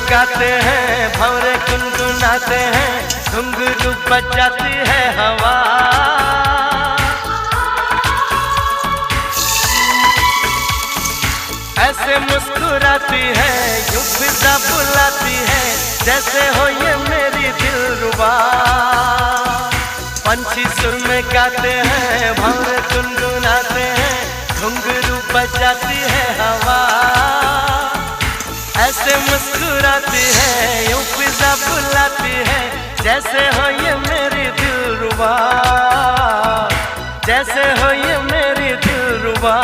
गाते हैं, भंवरे गुनगुनाते हैं, घुंघरू बजाती है हवा। ऐसे मुस्कुराती है, यूं फिजा बुलाती है, जैसे हो ये मेरी दिलरुबा। पंछी सुर में गाते हैं, भंवरे गुनगुनाते हैं, घुंघरू बजाती है हवा। ऐसे मुस्कुराती है, यूं फिजा बुलाती है, जैसे हो ये मेरी दिलरुबा, जैसे हो ये मेरी दिलरुबा।